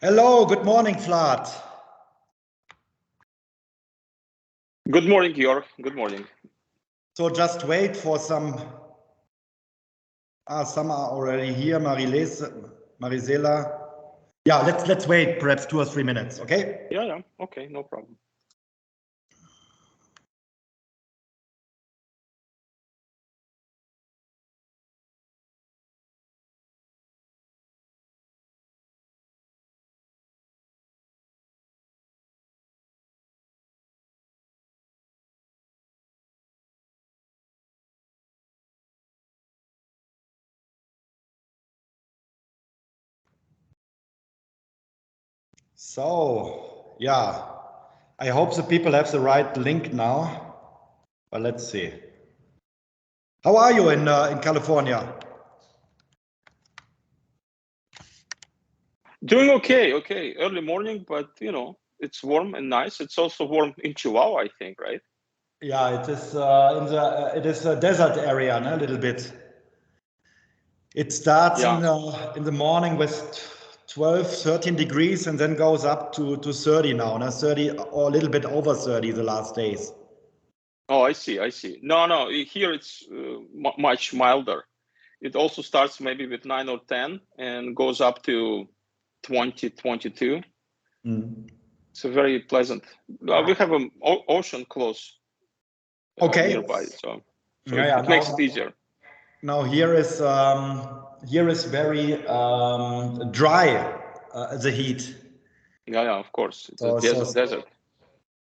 Hello, good morning, Vlad. Good morning, Georg. Good morning. So just wait for some are already here, Marisela. Yeah, let's wait perhaps 2 or 3 minutes, okay? Yeah, okay, no problem. So, yeah, I hope the people have the right link now, but let's see. How are you in California? Doing okay. Early morning, but it's warm and nice. It's also warm in Chihuahua, I think, right? Yeah, it is it is a desert area, no? A little bit. It starts in the morning with 12, 13 degrees and then goes up to 30 now, 30 or a little bit over 30 the last days. Oh, I see. No, here it's much milder. It also starts maybe with 9 or 10 and goes up to 20, 22. It's a very pleasant. We have an ocean close nearby, so it makes it easier. Now here is very dry, the heat. Yeah, of course. It's a desert.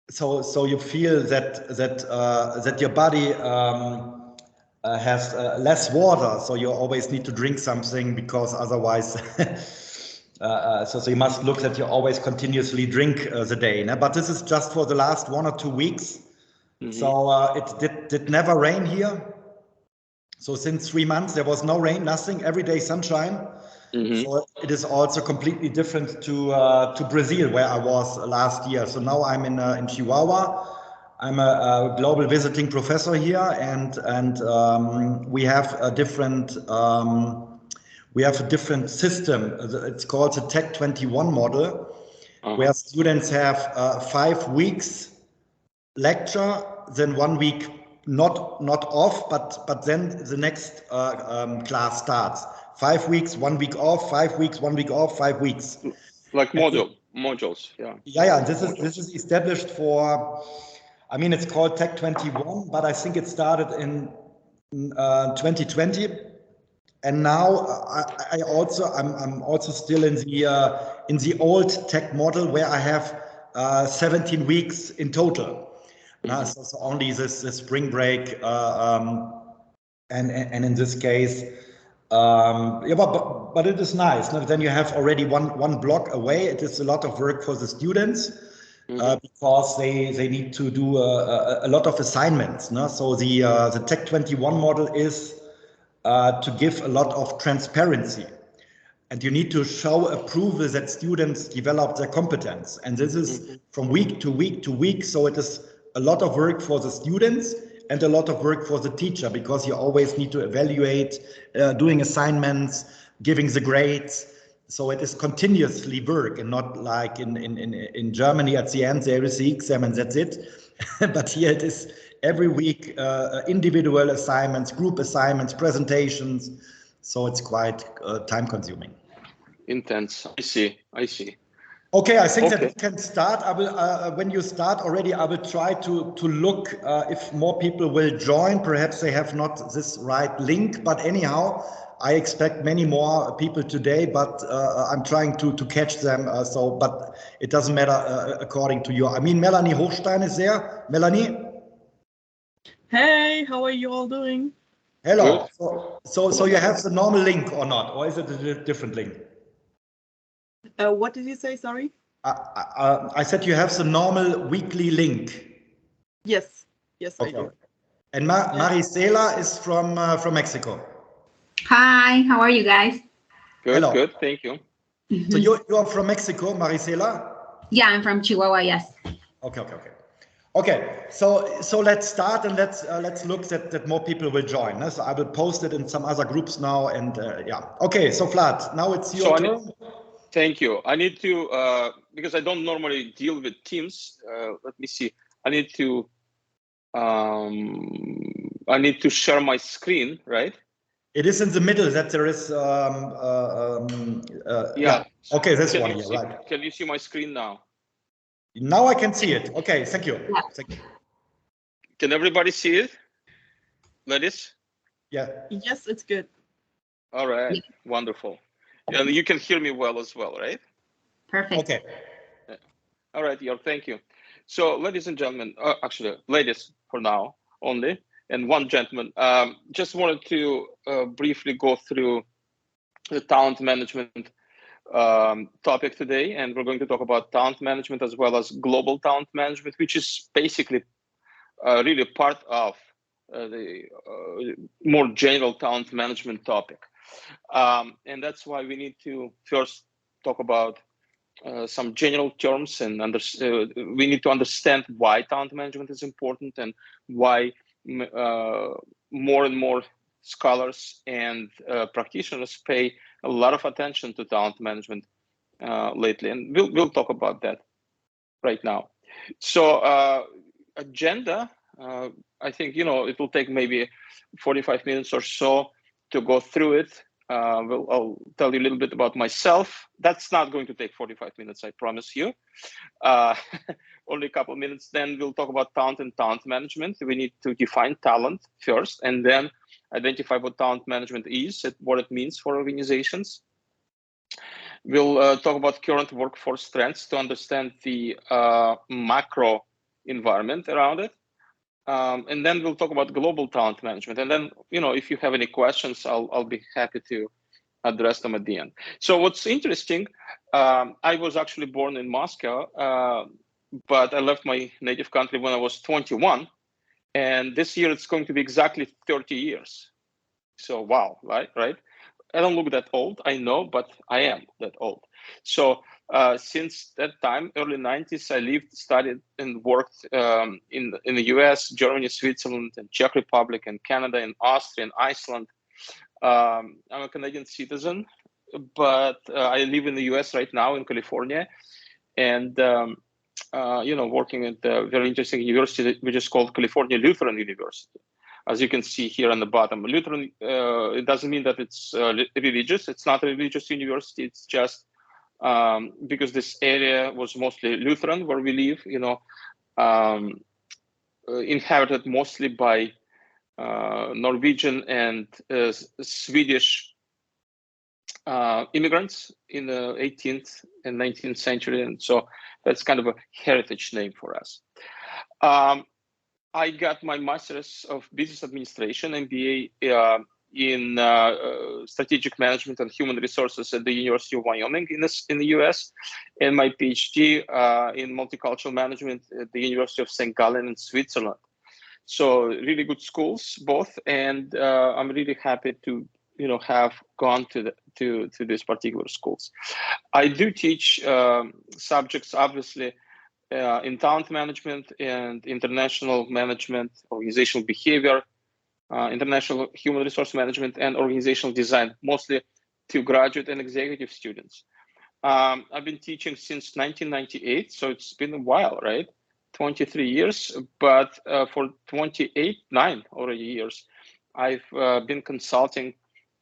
So you feel that your body has less water, so you always need to drink something because otherwise. So you must look that you always continuously drink the day. But this is just for the last 1 or 2 weeks. So it did never rain here. So since 3 months there was no rain, nothing. Every day sunshine. So it is also completely different to Brazil, where I was last year. So now I'm in Chihuahua. I'm a global visiting professor here, and we have a different system. It's called the Tech 21 model, where students have 5 weeks lecture, then 1 week not off, but then the next class starts. 5 weeks, 1 week off, 5 weeks, 1 week off, 5 weeks. Like modules, yeah. Yeah. This is established for. I mean, it's called Tech 21, but I think it started in 2020. And now I'm also still in the old tech model where I have 17 weeks in total. So only this spring break, and in this case, but it is nice. Then you have already one block away. It is a lot of work for the students. Because they need to do a lot of assignments. So the Tech 21 model is to give a lot of transparency, and you need to show approval that students develop their competence, and this is from week to week to week. So it is a lot of work for the students and a lot of work for the teacher, because you always need to evaluate, doing assignments, giving the grades. So it is continuously work, and not like in Germany at the end there is the exam and that's it. But here it is every week, individual assignments, group assignments, presentations. So it's quite time consuming. Intense. I see. Okay, I think that we can start. I will, when you start already, I will try to look if more people will join. Perhaps they have not this right link, but anyhow, I expect many more people today, but I'm trying to catch them. But it doesn't matter according to you. I mean, Melanie Hochstein is there. Melanie? Hey, how are you all doing? Hello. So you have the normal link or not? Or is it a different link? What did you say? Sorry. I said you have the normal weekly link. Yes, okay. I do. And Marisela is from Mexico. Hi, how are you guys? Hello. Good, thank you. So you are from Mexico, Marisela? Yeah, I'm from Chihuahua, yes. Okay, so let's start, and let's look that more people will join. So I will post it in some other groups now, and yeah. Okay, so Vlad, now it's your turn. Thank you. I need to, because I don't normally deal with teams. Let me see. I need to share my screen, right? It is in the middle that there is, yeah. Okay, this one here, right. Can you see my screen now? Now I can see it. Okay, thank you. Yeah. Thank you. Can everybody see it? Ladies? Yeah. Yes, it's good. All right, Yeah. wonderful. And you can hear me well as well, right? Perfect. Okay. All right, Yor, thank you. So, ladies and gentlemen, actually, ladies for now only, and one gentleman, just wanted to briefly go through the talent management topic today, and we're going to talk about talent management as well as global talent management, which is basically really part of the more general talent management topic. And that's why we need to first talk about some general terms, and we need to understand why talent management is important and why more and more scholars and practitioners pay a lot of attention to talent management lately, and we'll talk about that right now. So agenda, I think it will take maybe 45 minutes or so to go through it. I'll tell you a little bit about myself. That's not going to take 45 minutes, I promise you. Only a couple of minutes. Then we'll talk about talent and talent management. We need to define talent first, and then identify what talent management is and what it means for organizations. We'll talk about current workforce trends to understand the macro environment around it. And then we'll talk about global talent management. And then, if you have any questions, I'll be happy to address them at the end. So what's interesting, I was actually born in Moscow, but I left my native country when I was 21. And this year it's going to be exactly 30 years. So wow, right? I don't look that old, I know, but I am that old. So since that time, early 90s, I lived, studied, and worked in the US, Germany, Switzerland, and Czech Republic, and Canada, and Austria, and Iceland. I'm a Canadian citizen, but I live in the US right now in California, and working at a very interesting university, which is called California Lutheran University. As you can see here on the bottom, Lutheran, it doesn't mean that it's religious. It's not a religious university. It's just because this area was mostly Lutheran where we live, inhabited mostly by Norwegian and Swedish immigrants in the 18th and 19th century. And so that's kind of a heritage name for us. I got my Master's of Business Administration, MBA, in Strategic Management and Human Resources at the University of Wyoming in the US, and my PhD in Multicultural Management at the University of St. Gallen in Switzerland. So really good schools, both, and I'm really happy to have gone to these particular schools. I do teach subjects, obviously, in talent management and international management, organizational behavior, international human resource management, and organizational design, mostly to graduate and executive students. I've been teaching since 1998, so it's been a while, right? 23 years, but for 9 already years, I've been consulting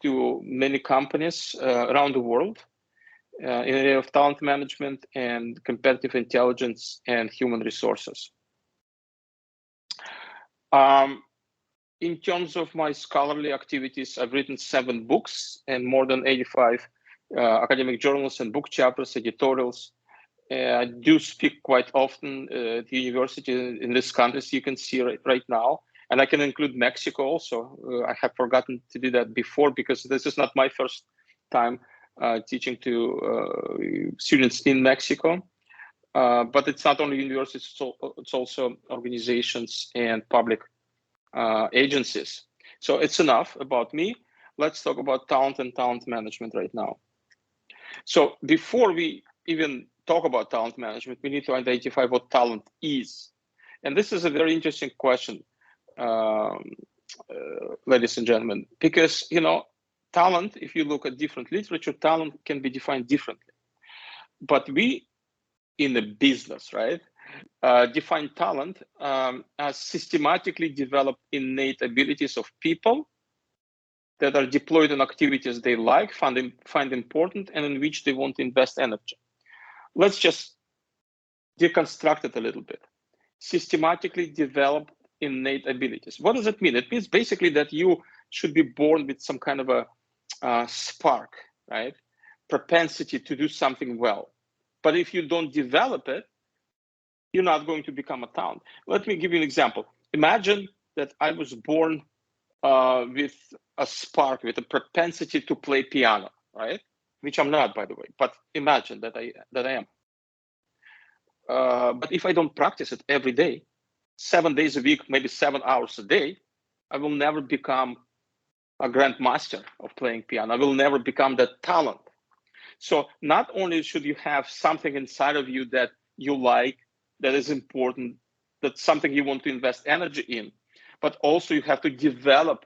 to many companies around the world in the area of talent management and competitive intelligence and human resources. In terms of my scholarly activities, I've written 7 books and more than 85 academic journals and book chapters, editorials. I do speak quite often at the university in these countries you can see right now. And I can include Mexico also. I have forgotten to do that before because this is not my first time teaching to students in Mexico. But it's not only universities, it's also organizations and public agencies. So it's enough about me. Let's talk about talent and talent management right now. So before we even talk about talent management, we need to identify what talent is. And this is a very interesting question, ladies and gentlemen, because, talent, if you look at different literature, talent can be defined differently. But we in the business, right, define talent as systematically developed innate abilities of people that are deployed in activities they like, find important, and in which they want to invest energy. Let's just deconstruct it a little bit. Systematically developed innate abilities. What does it mean? It means basically that you should be born with some kind of a spark, right? Propensity to do something well. But if you don't develop it, you're not going to become a talent. Let me give you an example. Imagine that I was born with a spark, with a propensity to play piano, right? Which I'm not, by the way, but imagine that I am. But if I don't practice it every day, 7 days a week, maybe 7 hours a day, I will never become a grandmaster of playing piano. I will never become that talent. So not only should you have something inside of you that you like, that is important, that's something you want to invest energy in, but also you have to develop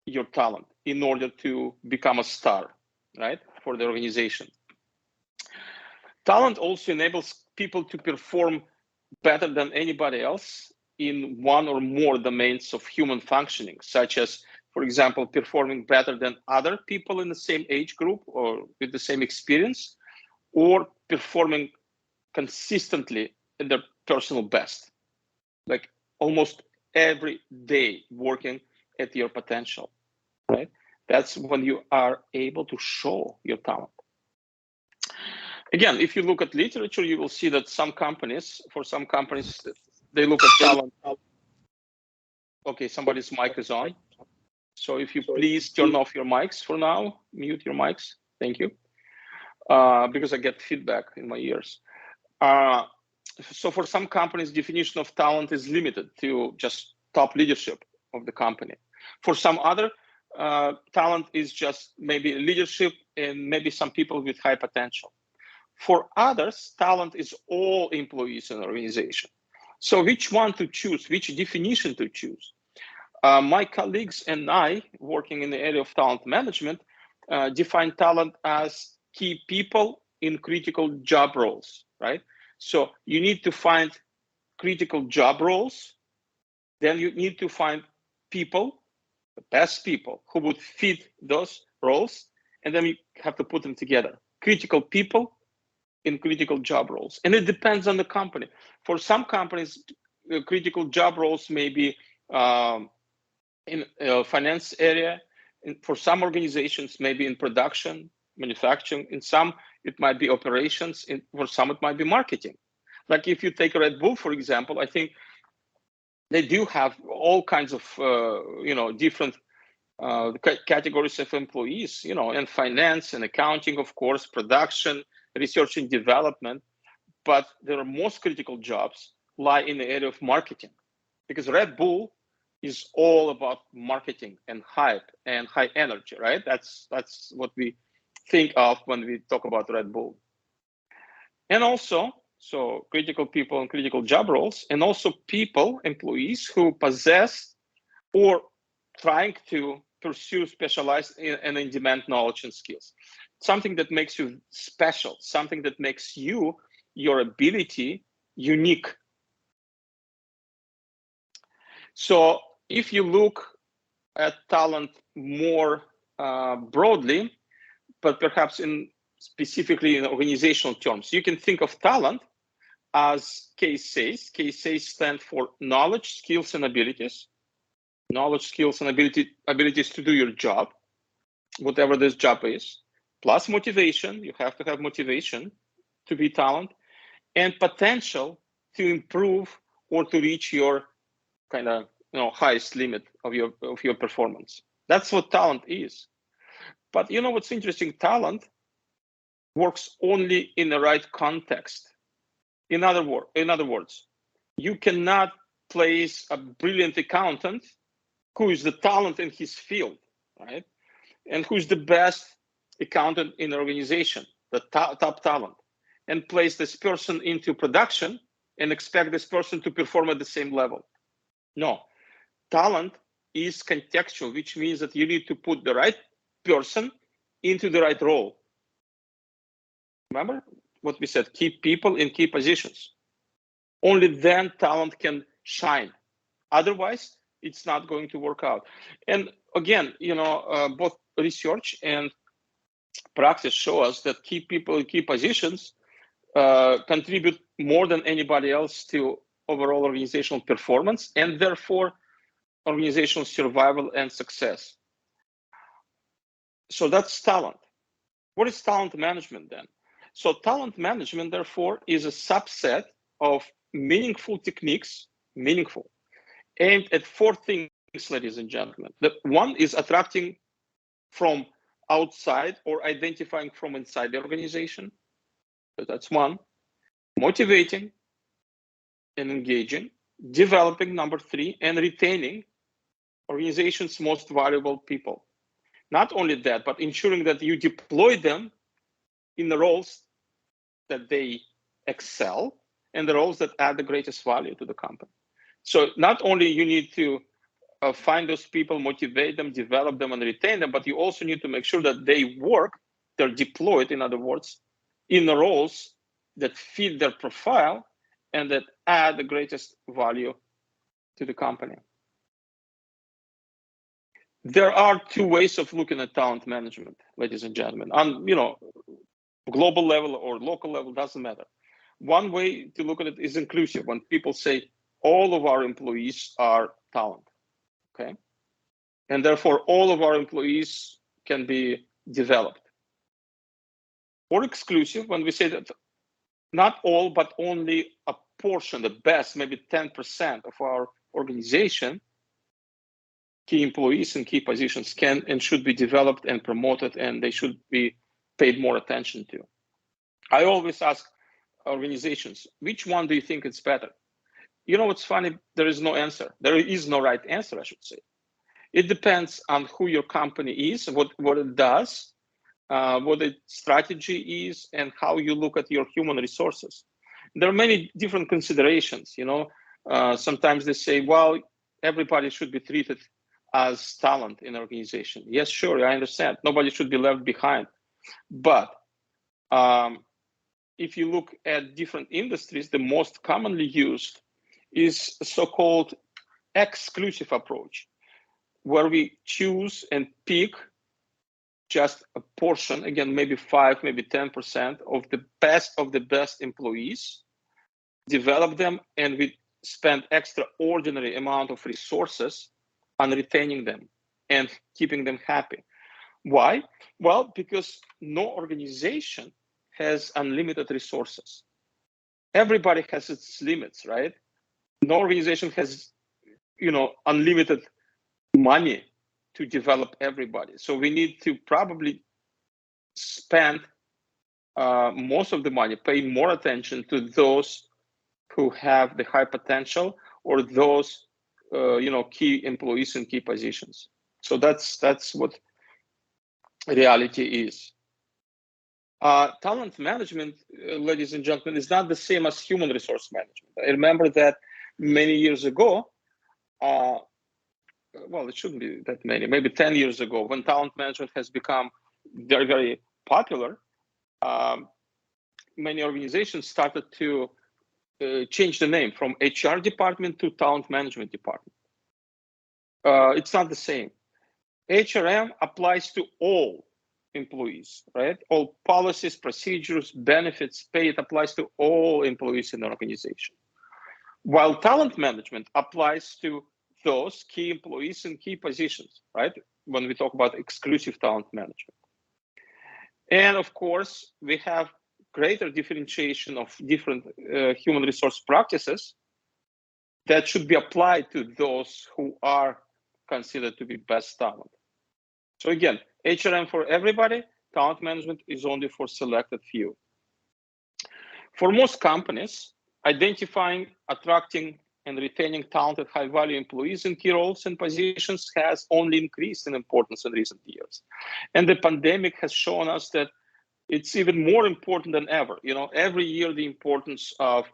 your talent in order to become a star, right, for the organization. Talent also enables people to perform better than anybody else in one or more domains of human functioning, such as, for example, performing better than other people in the same age group or with the same experience, or performing consistently in their personal best, like almost every day working at your potential, right? That's when you are able to show your talent. Again, if you look at literature, you will see that for some companies, they look at talent. Okay, somebody's mic is on. So if you please turn off your mics for now, mute your mics. Thank you. Because I get feedback in my ears. So for some companies, definition of talent is limited to just top leadership of the company. For some other, talent is just maybe leadership and maybe some people with high potential. For others, talent is all employees in an organization. So which one to choose, which definition to choose? My colleagues and I, working in the area of talent management, define talent as key people in critical job roles, right? So you need to find critical job roles, then you need to find people, the best people who would fit those roles, and then you have to put them together. Critical people in critical job roles. And it depends on the company. For some companies, critical job roles may be in finance area. For some organizations, maybe in production, manufacturing. In some, it might be operations. For some, it might be marketing. Like if you take Red Bull, for example, I think they do have all kinds of different categories of employees, and finance and accounting, of course, production, research and development. But their most critical jobs lie in the area of marketing, because Red Bull is all about marketing and hype and high energy, right? That's what we think of when we talk about Red Bull. And also, so critical people and critical job roles, and also people, employees who possess or trying to pursue specialized and in-demand knowledge and skills. Something that makes you special, something that makes you, your ability, unique. So if you look at talent more broadly, but perhaps specifically in organizational terms, you can think of talent as KSAs. KSAs stand for knowledge, skills, and abilities. Knowledge, skills, and abilities to do your job, whatever this job is, plus motivation. You have to have motivation to be talent, and potential to improve or to reach your kind of highest limit of your performance. That's what talent is. But what's interesting? Talent works only in the right context. In other words, you cannot place a brilliant accountant who is the talent in his field, right? And who's the best accountant in the organization, the top talent, and place this person into production and expect this person to perform at the same level. No, talent is contextual, which means that you need to put the right person into the right role. Remember, what we said, keep people in key positions. Only then talent can shine. Otherwise, it's not going to work out. And again, both research and practice show us that key people in key positions contribute more than anybody else to overall organizational performance and therefore organizational survival and success. So that's talent. What is talent management then? So talent management, therefore, is a subset of meaningful techniques, aimed at 4 things, ladies and gentlemen. The one is attracting from outside or identifying from inside the organization. So that's one. Motivating and engaging, developing, number 3, and retaining organization's most valuable people. Not only that, but ensuring that you deploy them in the roles that they excel and the roles that add the greatest value to the company. So not only you need to find those people, motivate them, develop them, and retain them, but you also need to make sure that they work, they're deployed, in other words, in the roles that fit their profile and that add the greatest value to the company. There are 2 ways of looking at talent management, ladies and gentlemen. On global level or local level, doesn't matter. One way to look at it is inclusive. When people say all of our employees are talent, okay? And therefore, all of our employees can be developed. Or exclusive, when we say that not all, but only a portion, the best, maybe 10% of our organization, key employees in key positions can and should be developed and promoted, and they should be paid more attention to. I always ask organizations, which one do you think is better? What's funny? There is no answer. There is no right answer, I should say. It depends on who your company is, what it does, what its strategy is, and how you look at your human resources. There are many different considerations. Sometimes they say, well, everybody should be treated as talent in an organization. Yes, sure, I understand. Nobody should be left behind. But if you look at different industries, the most commonly used is a so-called exclusive approach, where we choose and pick just a portion, again, maybe 5, maybe 10% of the best employees, develop them, and we spend extraordinary amount of resources on retaining them and keeping them happy. Why? Well, because no organization has unlimited resources. Everybody has its limits, right? No organization has, unlimited money to develop everybody. So we need to probably spend most of the money, pay more attention to those who have the high potential or those key employees in key positions. So that's what reality is. Talent management, ladies and gentlemen, is not the same as human resource management. I remember that many years ago, well, it shouldn't be that many, maybe 10 years ago, when talent management has become very, very popular, many organizations started to change the name from HR department to talent management department. It's not the same. HRM applies to all employees, right? All policies, procedures, benefits, pay, it applies to all employees in the organization. While talent management applies to those key employees in key positions, right? When we talk about exclusive talent management. And of course, we have greater differentiation of different human resource practices that should be applied to those who are considered to be best talent. So again, HRM for everybody, talent management is only for selected few. For most companies, identifying, attracting, and retaining talented, high-value employees in key roles and positions has only increased in importance in recent years. And the pandemic has shown us that it's even more important than ever. Every year the importance of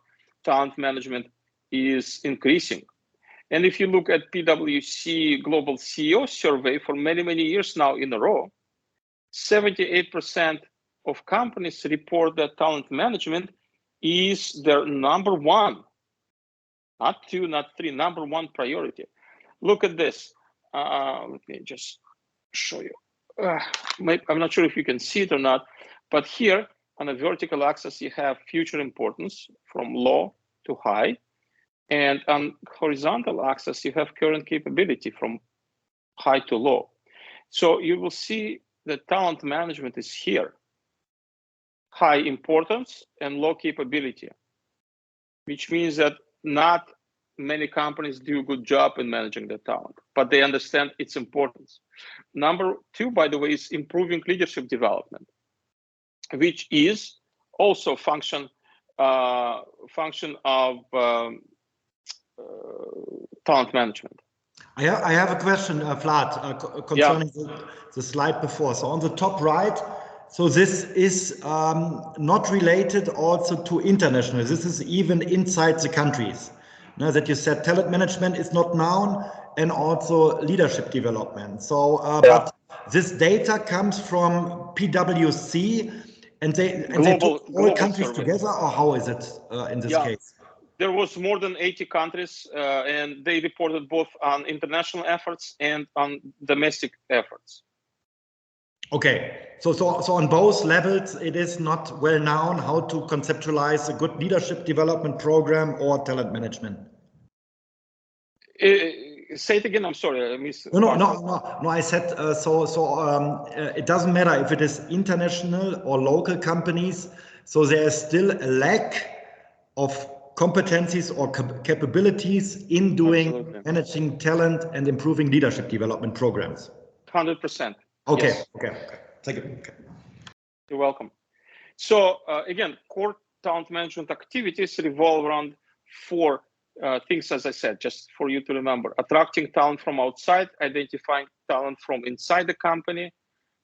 talent management is increasing. And if you look at PwC Global CEO Survey for many, many years now in a row, 78% of companies report that talent management is their number one, not two, not three, number one priority. Look at this. Let me just show you. I'm not sure if you can see it or not, but here on the vertical axis, you have future importance from low to high. And on horizontal axis, you have current capability from high to low. So you will see that talent management is here. High importance and low capability, which means that not many companies do a good job in managing the talent, but they understand its importance. Number two, by the way, is improving leadership development, which is also function of talent management. I have a question, Vlad, concerning the slide before. So on the top right, so this is not related also to international. This is even inside the countries. Now that you said talent management is not known, and also leadership development. So, but this data comes from PwC, and they took all countries survey together, or how is it in this case? There was more than 80 countries, and they reported both on international efforts and on domestic efforts. Okay, so on both levels, it is not well known how to conceptualize a good leadership development program or talent management. Say it again. I'm sorry, I missed. No. I said it doesn't matter if it is international or local companies. So there is still a lack of competencies or capabilities in doing managing talent and improving leadership development programs. 100%. Okay. Yes. Okay. Thank you. Okay. You're welcome. So again, core talent management activities revolve around four things, as I said, just for you to remember: attracting talent from outside, identifying talent from inside the company,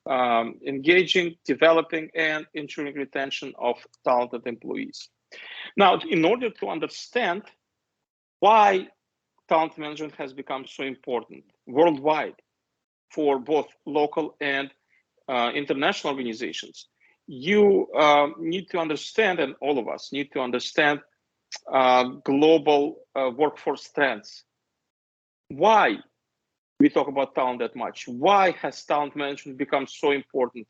engaging, developing, and ensuring retention of talented employees. Now, in order to understand why talent management has become so important worldwide for both local and international organizations, you need to understand, and all of us need to understand, global workforce trends. Why we talk about talent that much? Why has talent management become so important,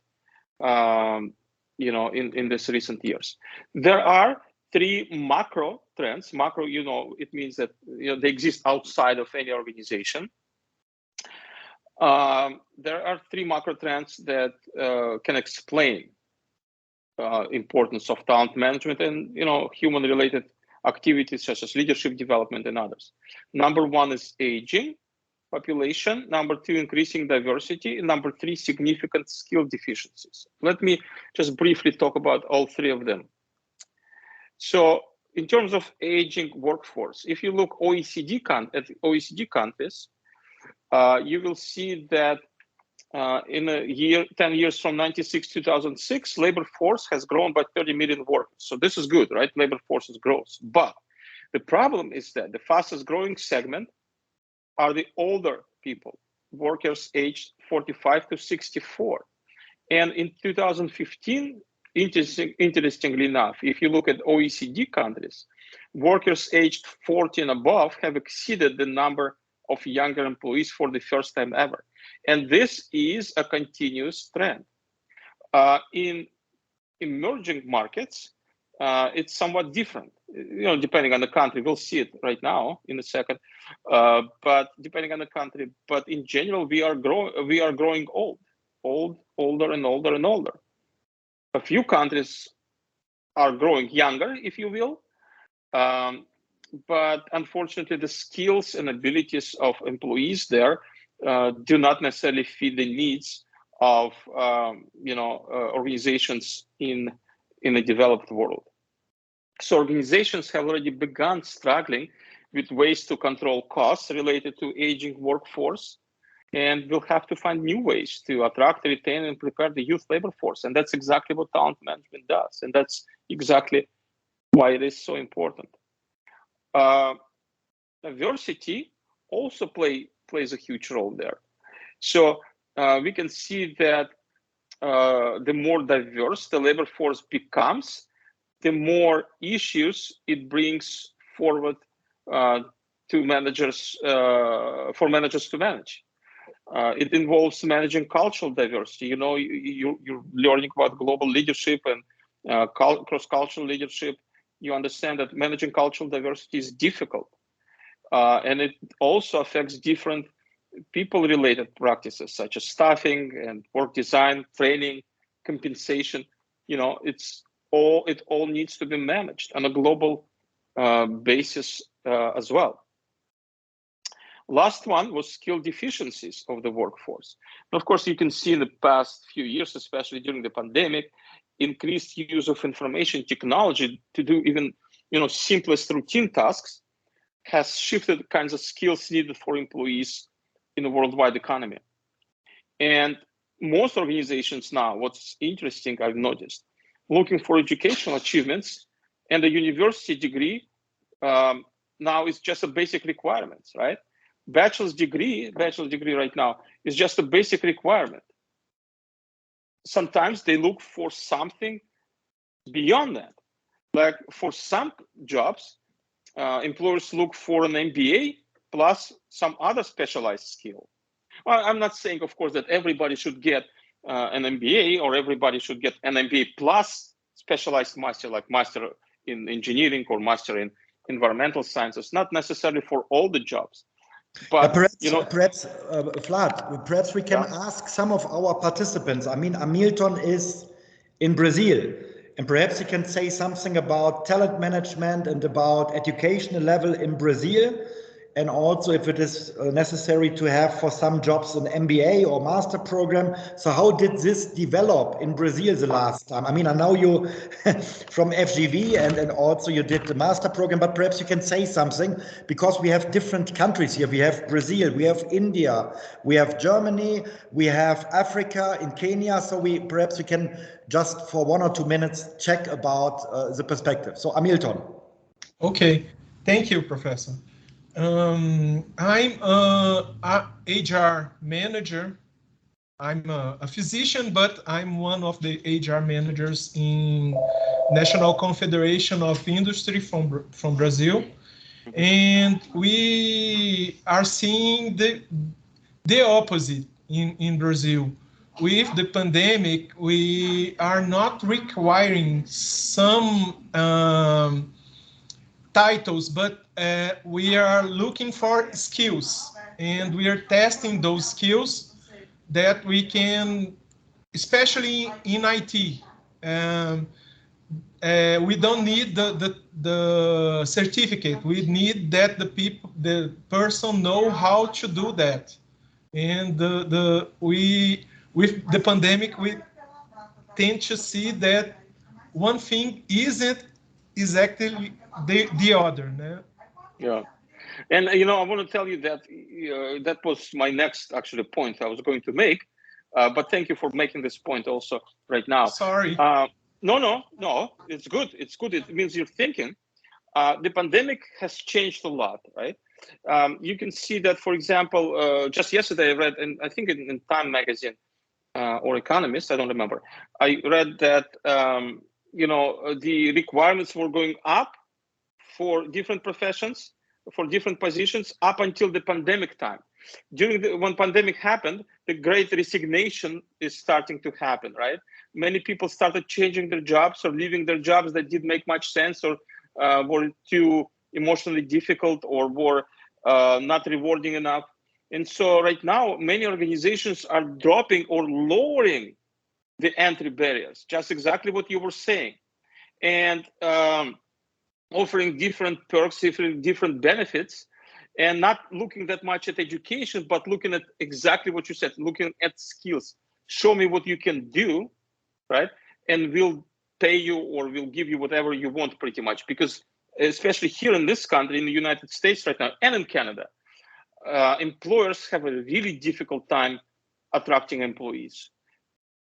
in this recent years? There are three macro trends. Macro, it means that they exist outside of any organization. There are three macro trends that can explain importance of talent management and human-related activities such as leadership development and others. Number one is aging population. Number two, increasing diversity. And number three, significant skill deficiencies. Let me just briefly talk about all three of them. So in terms of aging workforce, if you look at OECD countries, you will see that in a year, 10 years from 1996 to 2006, labor force has grown by 30 million workers. So this is good, right? Labor force grows. But the problem is that the fastest growing segment are the older people, workers aged 45 to 64. And in 2015, interestingly enough, if you look at OECD countries, workers aged 40 and above have exceeded the number of younger employees for the first time ever. And this is a continuous trend. In emerging markets, it's somewhat different, depending on the country. We'll see it right now in a second, but depending on the country. But in general, we are growing older and older. A few countries are growing younger, if you will, but unfortunately, the skills and abilities of employees there do not necessarily fit the needs of organizations in the developed world. So organizations have already begun struggling with ways to control costs related to aging workforce, and will have to find new ways to attract, retain, and prepare the youth labor force. And that's exactly what talent management does, and that's exactly why it is so important. Diversity also plays a huge role there. So we can see that the more diverse the labor force becomes, the more issues it brings forward to managers, for managers to manage. It involves managing cultural diversity. You know, you're learning about global leadership and cross-cultural leadership. You understand that managing cultural diversity is difficult. And it also affects different people-related practices, such as staffing and work design, training, compensation. You know, it all needs to be managed on a global basis as well. Last one was skill deficiencies of the workforce. And of course, you can see in the past few years, especially during the pandemic, increased use of information technology to do even, you know, simplest routine tasks has shifted kinds of skills needed for employees in the worldwide economy. And most organizations now, what's interesting, I've noticed, looking for educational achievements, and a university degree now is just a basic requirement, right? Bachelor's degree right now is just a basic requirement. Sometimes they look for something beyond that. Like for some jobs, employers look for an MBA plus some other specialized skill. Well, I'm not saying, of course, that everybody should get an MBA or everybody should get an MBA plus specialized master, like master in engineering or master in environmental sciences, not necessarily for all the jobs. But perhaps, you know, Vlad, perhaps we can ask some of our participants. I mean, Hamilton is in Brazil, and perhaps he can say something about talent management and about educational level in Brazil, and also if it is necessary to have for some jobs an MBA or master program. So how did this develop in Brazil the last time? I mean, I know you from FGV and also you did the master program, but perhaps you can say something, because we have different countries here. We have Brazil, we have India, we have Germany, we have Africa in Kenya. So perhaps we can just for 1 or 2 minutes check about the perspective. So Hamilton. Okay, thank you, Professor. I'm a HR manager. I'm a physician, but I'm one of the HR managers in National Confederation of Industry from Brazil. And we are seeing the opposite in Brazil. With the pandemic, we are not requiring some titles, but we are looking for skills, and we are testing those skills that we can, especially in IT. We don't need the certificate. We need that the person know how to do that. And with the pandemic, we tend to see that one thing isn't exactly the other. No? Yeah. And, you know, I want to tell you that that was my next actually point I was going to make. But thank you for making this point also right now. Sorry. No, it's good. It's good. It means you're thinking. The pandemic has changed a lot, right? You can see that, for example, just yesterday I read, and I think in Time magazine or Economist, I don't remember. I read that, you know, the requirements were going up for different professions, for different positions up until the pandemic time. When pandemic happened, the great resignation is starting to happen, right? Many people started changing their jobs or leaving their jobs that didn't make much sense or were too emotionally difficult or were not rewarding enough. And so right now, many organizations are dropping or lowering the entry barriers, just exactly what you were saying. And offering different perks, different benefits, and not looking that much at education, but looking at exactly what you said, looking at skills. Show me what you can do, right? And we'll pay you or we'll give you whatever you want pretty much. Because especially here in this country, in the United States right now, and in Canada, employers have a really difficult time attracting employees.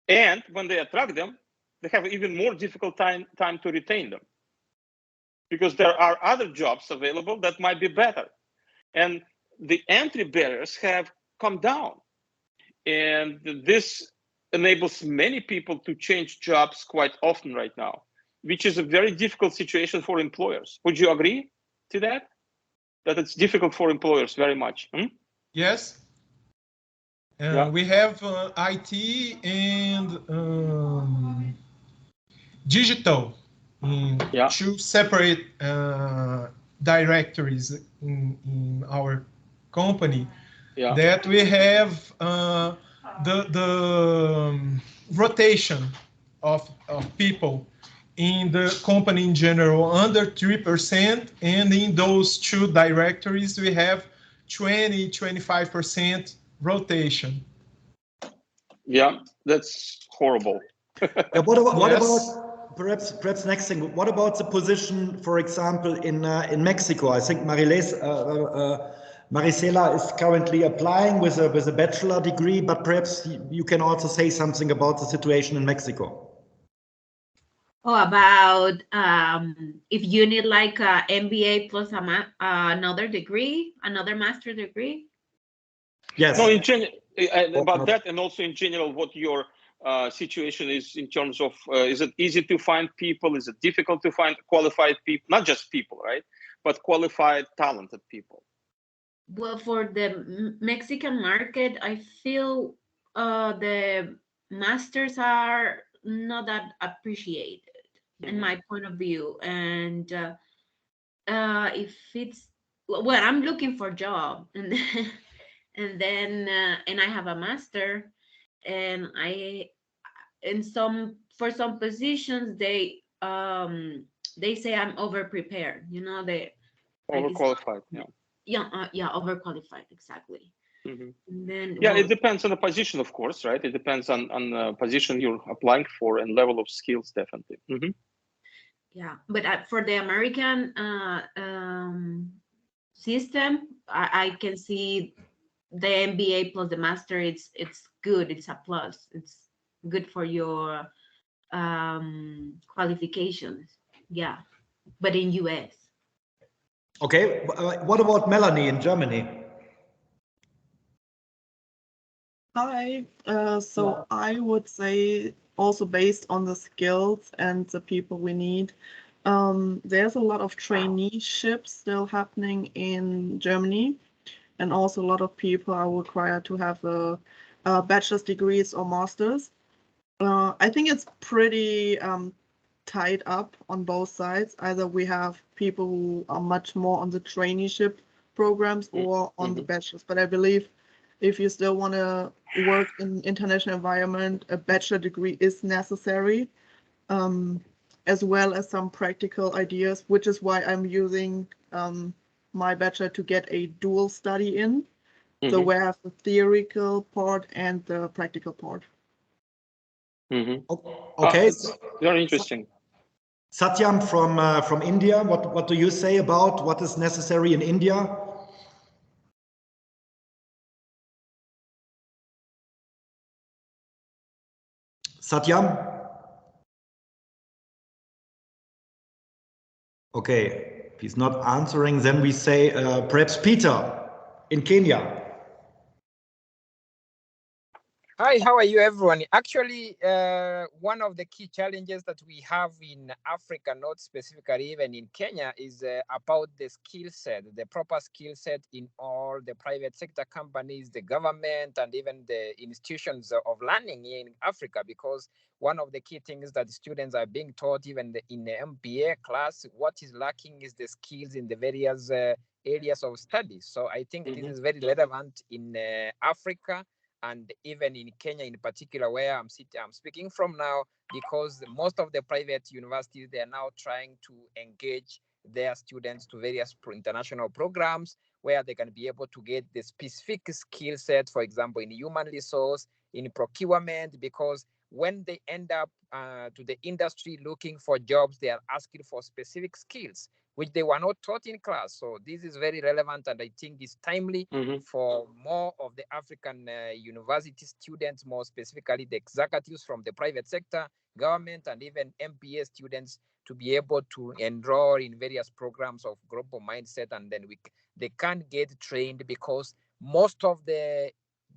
And when they attract them, they have even more difficult time to retain them, because there are other jobs available that might be better. And the entry barriers have come down. And this enables many people to change jobs quite often right now, which is a very difficult situation for employers. Would you agree to that? That it's difficult for employers very much. Yes. Yeah. We have IT and digital in Yeah. two separate directories in our company. Yeah. That we have the rotation of people in the company in general under 3%, and in those two directories we have 20-25% rotation. Yeah, that's horrible. Yeah, what Yes. about perhaps next thing? What about the position, for example, in Mexico? I think Marisela is currently applying with a bachelor degree, but perhaps you can also say something about the situation in Mexico. Oh, about if you need like a MBA plus another degree, another master degree. Yes. No, in general, about that, and also in general, what your situation is in terms of, is it easy to find people? Is it difficult to find qualified people? Not just people, right? But qualified, talented people. Well, for the Mexican market, I feel the masters are not that appreciated in my point of view. And if it's, well, I'm looking for a job, and then and I have a master, and for some positions they say I'm over prepared, they like Overqualified, yeah, overqualified, exactly. Mm-hmm. And then Yeah, it depends on the position, of course, right? It depends on the position you're applying for and level of skills, definitely. Mm-hmm. Yeah, but for the American system, I can see the MBA plus the master. It's good. It's a plus. It's good for your qualifications. Yeah, but in US. Okay, what about Melanie in Germany? Hi. So I would say also based on the skills and the people we need, there's a lot of traineeships still happening in Germany, and also a lot of people are required to have a bachelor's degrees or masters. I think it's pretty tied up on both sides. Either we have people who are much more on the traineeship programs or on the bachelor's. But I believe if you still want to work in international environment, a bachelor degree is necessary, as well as some practical ideas, which is why I'm using my bachelor to get a dual study in. So we have the theoretical part and the practical part. Okay, very interesting. Satyam from India, what do you say about what is necessary in India? Satyam? Okay, if he's not answering, then we say perhaps Peter in Kenya. Hi, how are you, everyone? Actually, one of the key challenges that we have in Africa, not specifically even in Kenya, is about the skill set, the proper skill set in all the private sector companies, the government, and even the institutions of learning in Africa. Because one of the key things that students are being taught, even in the MBA class, what is lacking is the skills in the various areas of study. So I think this is very relevant in Africa, and even in Kenya in particular, where I'm speaking from now, because most of the private universities, they are now trying to engage their students to various international programs where they can be able to get the specific skill set, for example, in human resource, in procurement, because when they end up to the industry looking for jobs, they are asking for specific skills which they were not taught in class. So this is very relevant, and I think it's timely for more of the African university students, more specifically the executives from the private sector, government, and even MBA students to be able to enroll in various programs of global mindset, and then they can get trained, because most of the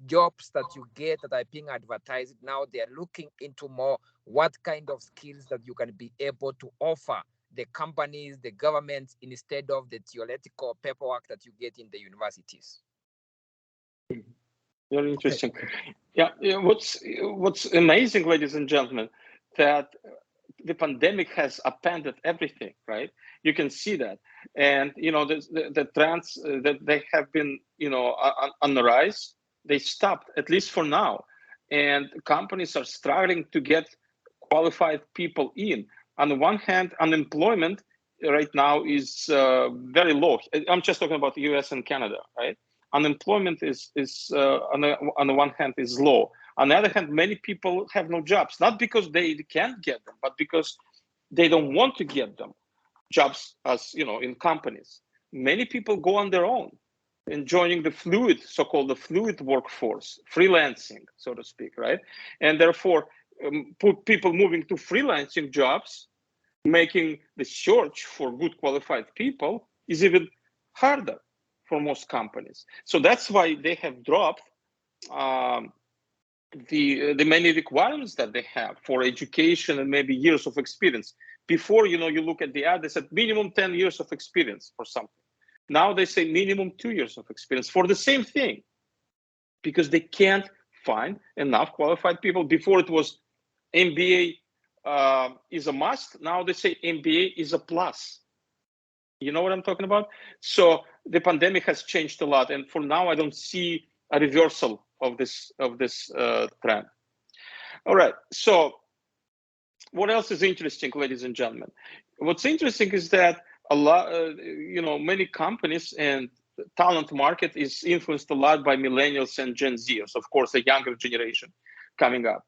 jobs that you get that are being advertised now, they're looking into more what kind of skills that you can be able to offer the companies, the governments, instead of the theoretical paperwork that you get in the universities. Very interesting. Okay. Yeah, what's amazing, ladies and gentlemen, that the pandemic has upended everything, right? You can see that. And, the trends that they have been, on the rise, they stopped, at least for now. And companies are struggling to get qualified people in. On the one hand, unemployment right now is very low. I'm just talking about the US and Canada, right? Unemployment is on the one hand is low. On the other hand, many people have no jobs, not because they can't get them, but because they don't want to get them jobs as in companies. Many people go on their own and joining the so-called fluid workforce, freelancing, so to speak, right? And therefore, people moving to freelancing jobs, making the search for good qualified people is even harder for most companies. So that's why they have dropped the many requirements that they have for education and maybe years of experience. Before, you look at the ad, they said minimum 10 years of experience for something. Now they say minimum 2 years of experience for the same thing, because they can't find enough qualified people. Before it was MBA is a must. Now they say MBA is a plus. You know what I'm talking about? So the pandemic has changed a lot, and for now I don't see a reversal of this trend. All right. So what else is interesting, ladies and gentlemen? What's interesting is that a lot, many companies and talent market is influenced a lot by millennials and Gen Zers, of course, a younger generation coming up.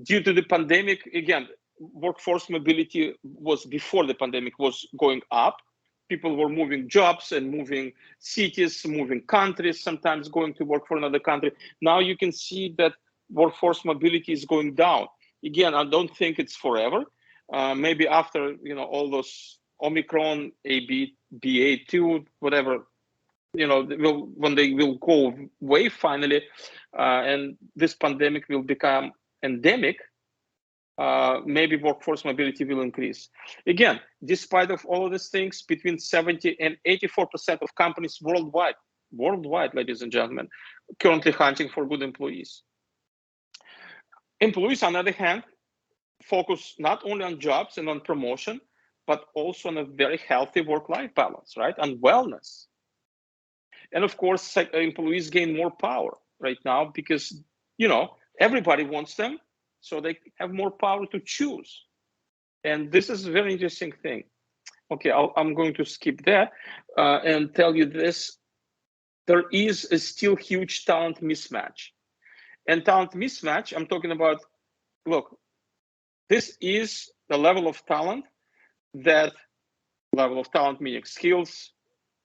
Due to the pandemic, again, workforce mobility was before the pandemic was going up. People were moving jobs and moving cities, moving countries, sometimes going to work for another country. Now you can see that workforce mobility is going down. Again, I don't think it's forever. Maybe after all those Omicron, BA2, whatever, when they will go away finally, and this pandemic will become endemic, maybe workforce mobility will increase. Again, despite of all of these things, between 70 and 84% of companies worldwide, ladies and gentlemen, currently hunting for good employees. Employees, on the other hand, focus not only on jobs and on promotion, but also on a very healthy work-life balance, right? And wellness. And of course, employees gain more power right now because, everybody wants them, so they have more power to choose. And this is a very interesting thing. Okay, I'm going to skip that and tell you this. There is a still huge talent mismatch. And talent mismatch, I'm talking about, look, this is the level of talent meaning skills,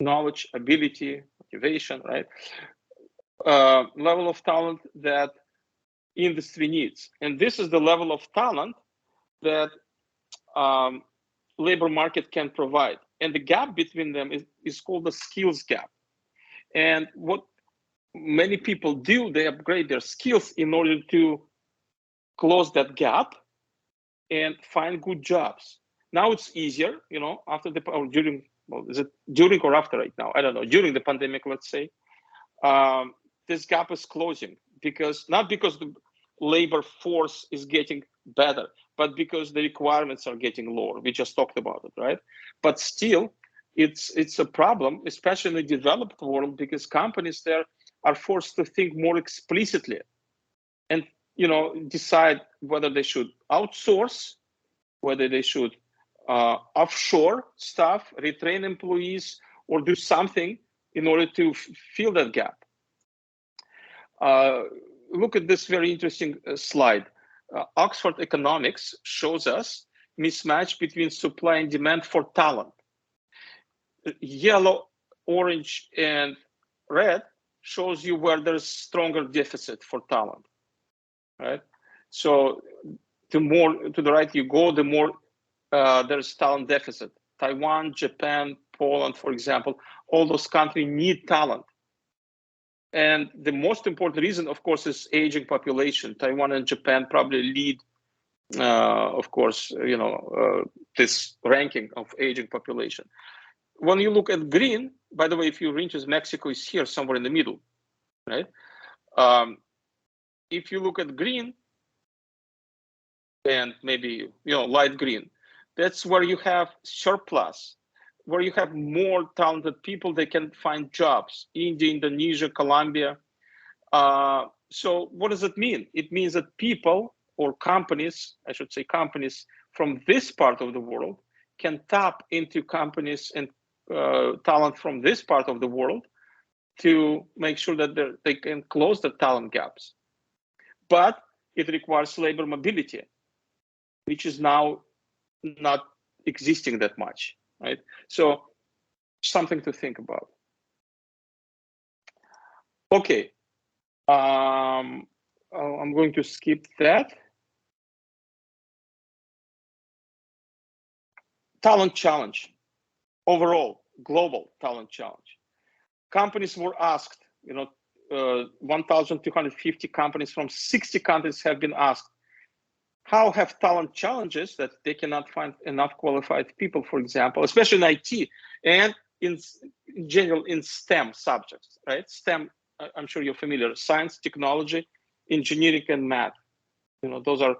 knowledge, ability, motivation, right? Level of talent that industry needs. And this is the level of talent that labor market can provide. And the gap between them is called the skills gap. And what many people do, they upgrade their skills in order to close that gap and find good jobs. Now it's easier, after or during, is it during or after right now? I don't know. During the pandemic, let's say, this gap is closing not because the labor force is getting better, but because the requirements are getting lower. We just talked about it, right? But still, it's a problem, especially in the developed world, because companies there are forced to think more explicitly and decide whether they should outsource, whether they should offshore staff, retrain employees, or do something in order to fill that gap. Look at this very interesting slide. Oxford Economics shows us mismatch between supply and demand for talent. Yellow, orange, and red shows you where there's stronger deficit for talent, right? So the more to the right you go, the more there's talent deficit. Taiwan, Japan, Poland, for example, all those countries need talent. And the most important reason, of course, is aging population. Taiwan and Japan probably lead, of course, this ranking of aging population. When you look at green, by the way, if you reach Mexico is here somewhere in the middle, right? If you look at green and maybe light green, that's where you have surplus, where you have more talented people. They can find jobs. India, Indonesia, Colombia. So what does it mean? It means that people or companies, I should say companies from this part of the world can tap into companies and talent from this part of the world to make sure that they can close the talent gaps. But it requires labor mobility, which is now not existing that much, right? So something to think about. Okay, I'm going to skip that. Talent challenge, overall global talent challenge. Companies were asked, 1,250 companies from 60 countries have been asked, how have talent challenges that they cannot find enough qualified people, for example, especially in IT and in general in STEM subjects, right? STEM, I'm sure you're familiar, science, technology, engineering, and math. Those are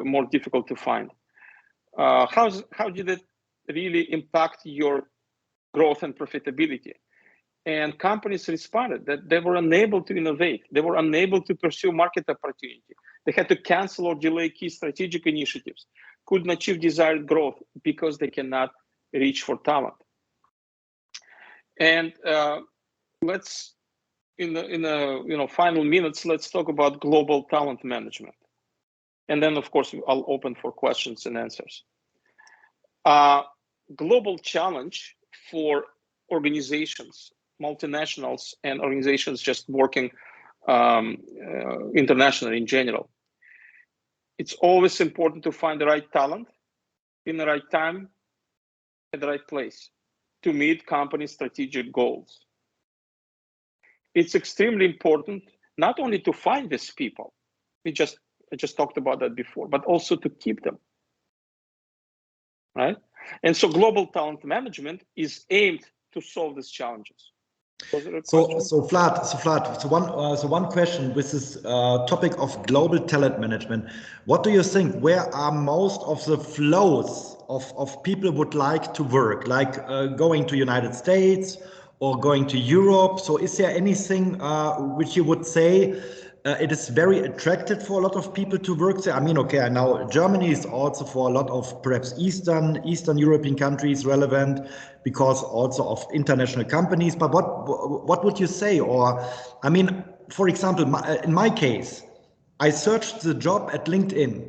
more difficult to find. How did it really impact your growth and profitability? And companies responded that they were unable to innovate. They were unable to pursue market opportunity. They had to cancel or delay key strategic initiatives, couldn't achieve desired growth because they cannot reach for talent. And let's, in the final minutes, let's talk about global talent management. And then, of course, I'll open for questions and answers. Global challenge for organizations, multinationals, and organizations just working internationally in general. It's always important to find the right talent in the right time at the right place to meet company strategic goals. It's extremely important not only to find these people, I just talked about that before, but also to keep them, right? And so global talent management is aimed to solve these challenges. So Vlad, one question with this topic of global talent management. What do you think? Where are most of the flows of people would like to work, like going to United States or going to Europe? So is there anything which you would say it is very attractive for a lot of people to work there? I mean, okay, now Germany is also for a lot of perhaps Eastern European countries relevant because also of international companies. But what would you say? Or, I mean, for example, in my case, I searched the job at LinkedIn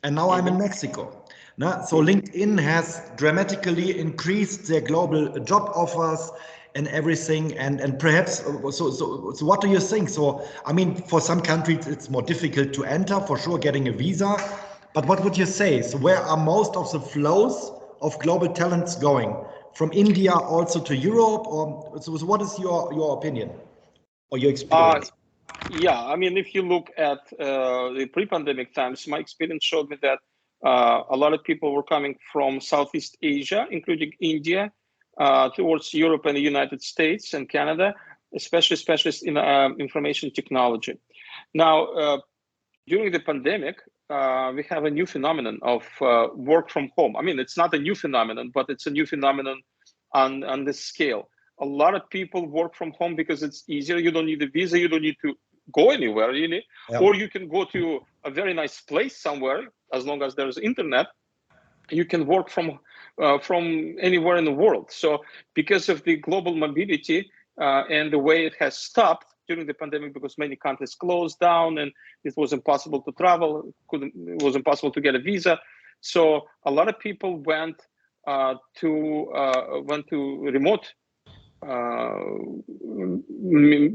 and now I'm in Mexico. So LinkedIn has dramatically increased their global job offers and everything, and perhaps so what do you think? So I mean, for some countries it's more difficult to enter, for sure, getting a visa, but what would you say? So where are most of the flows of global talents going? From India also to Europe, or so what is your opinion or your experience? Yeah, I mean, if you look at the pre-pandemic times, my experience showed me that a lot of people were coming from Southeast Asia, including India, towards Europe and the United States and Canada, especially specialists in information technology. Now, during the pandemic, we have a new phenomenon of work from home. I mean, it's not a new phenomenon, but it's a new phenomenon on this scale. A lot of people work from home because it's easier. You don't need a visa. You don't need to go anywhere, really. Yeah. Or you can go to a very nice place somewhere, as long as there's internet. You can work from anywhere in the world. So because of the global mobility and the way it has stopped during the pandemic, because many countries closed down and it was impossible to travel, it was impossible to get a visa. So a lot of people went to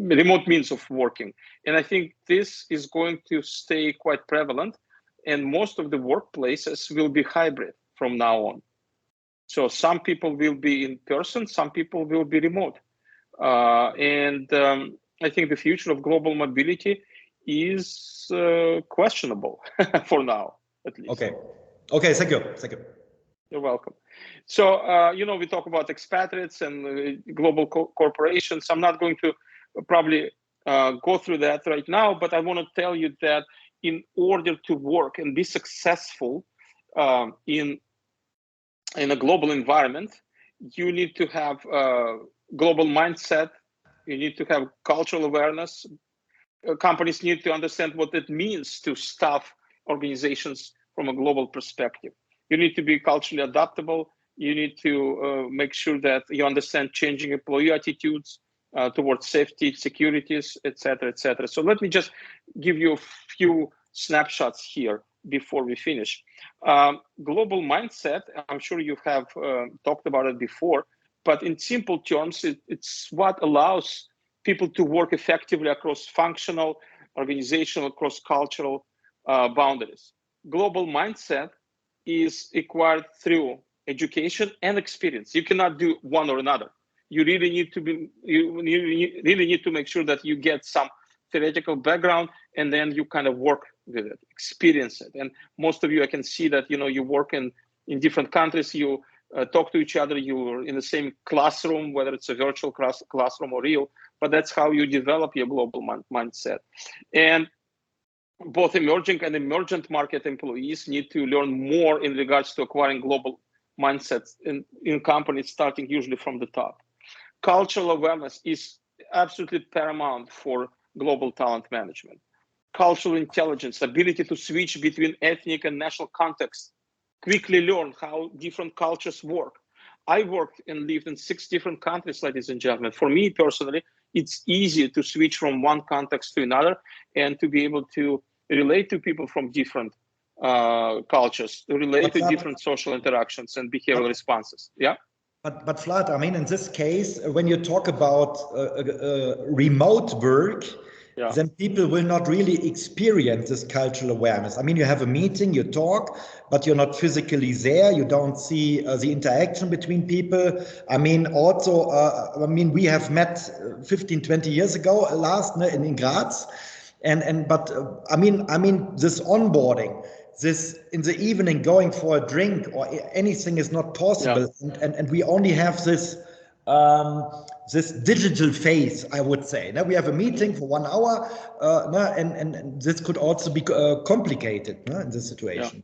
remote means of working. And I think this is going to stay quite prevalent, and most of the workplaces will be hybrid from now on. So some people will be in person, some people will be remote. And I think the future of global mobility is questionable for now, at least. Okay, thank you. You're welcome. So, we talk about expatriates and global corporations. I'm not going to probably go through that right now, but I want to tell you that in order to work and be successful in a global environment, you need to have a global mindset. You need to have cultural awareness. Companies need to understand what it means to staff organizations from a global perspective. You need to be culturally adaptable. You need to make sure that you understand changing employee attitudes towards safety, securities, etc., etc. So let me just give you a few snapshots here before we finish. Global mindset, I'm sure you have talked about it before, but in simple terms, it's what allows people to work effectively across functional, organizational, cross-cultural boundaries. Global mindset is acquired through education and experience. You cannot do one or another. You really need to make sure that you get some theoretical background and then you kind of work with it, experience it. And most of you, I can see that you work in different countries, you talk to each other, you're in the same classroom, whether it's a virtual classroom or real, but that's how you develop your global mindset. And both emerging and emergent market employees need to learn more in regards to acquiring global mindsets in companies, starting usually from the top. Cultural awareness is absolutely paramount for global talent management. Cultural intelligence, ability to switch between ethnic and national contexts, quickly learn how different cultures work. I worked and lived in 6 different countries, ladies and gentlemen. For me personally, it's easier to switch from one context to another and to be able to relate to people from different cultures, to relate to different social interactions and behavioral responses. Yeah. But Vlad, I mean, in this case, when you talk about remote work, then people will not really experience this cultural awareness. I mean, you have a meeting, you talk, but you're not physically there. You don't see the interaction between people. I mean, also, we have met 15, 20 years ago last in Graz. But I mean, this onboarding, this in the evening going for a drink or anything is not possible, and we only have this this digital phase, I would say. Now we have a meeting for 1 hour, and this could also be complicated in this situation.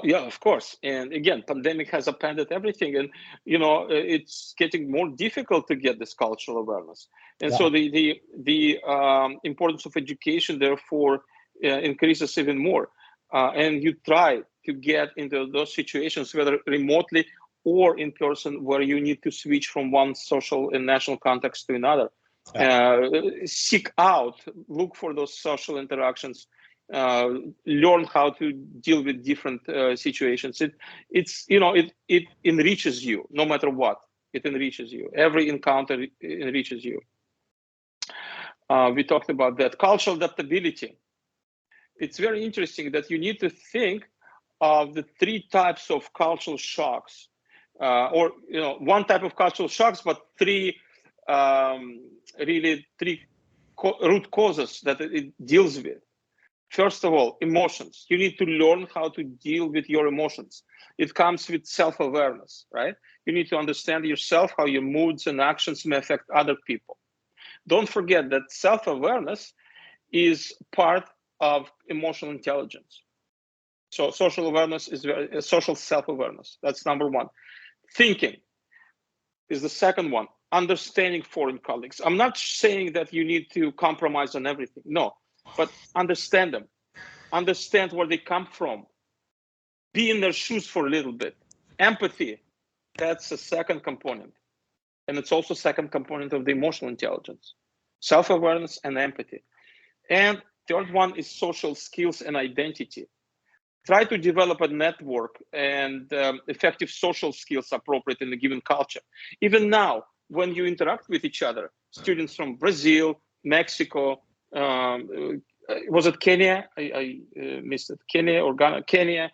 Yeah, of course. And again, pandemic has appended everything, and it's getting more difficult to get this cultural awareness. And so the importance of education, therefore, increases even more. And you try to get into those situations, whether remotely or in person, where you need to switch from one social and national context to another. Seek out, look for those social interactions. Learn how to deal with different situations. It enriches you, no matter what. It enriches you. Every encounter enriches you. We talked about that. Cultural adaptability. It's very interesting that you need to think of the 3 types of cultural shocks, or one type of cultural shocks, but 3 root causes that it deals with. First of all, emotions. You need to learn how to deal with your emotions. It comes with self-awareness, right? You need to understand yourself, how your moods and actions may affect other people. Don't forget that self-awareness is part of emotional intelligence. So social awareness is social self-awareness. That's number 1. Thinking is the second one. Understanding foreign colleagues. I'm not saying that you need to compromise on everything. No. But understand them, understand where they come from, be in their shoes for a little bit. Empathy, that's a second component. And it's also second component of the emotional intelligence, self-awareness and empathy. And third one is social skills and identity. Try to develop a network and effective social skills appropriate in a given culture. Even now, when you interact with each other, students from Brazil, Mexico, was it Kenya? I missed it. Kenya or Ghana? Kenya,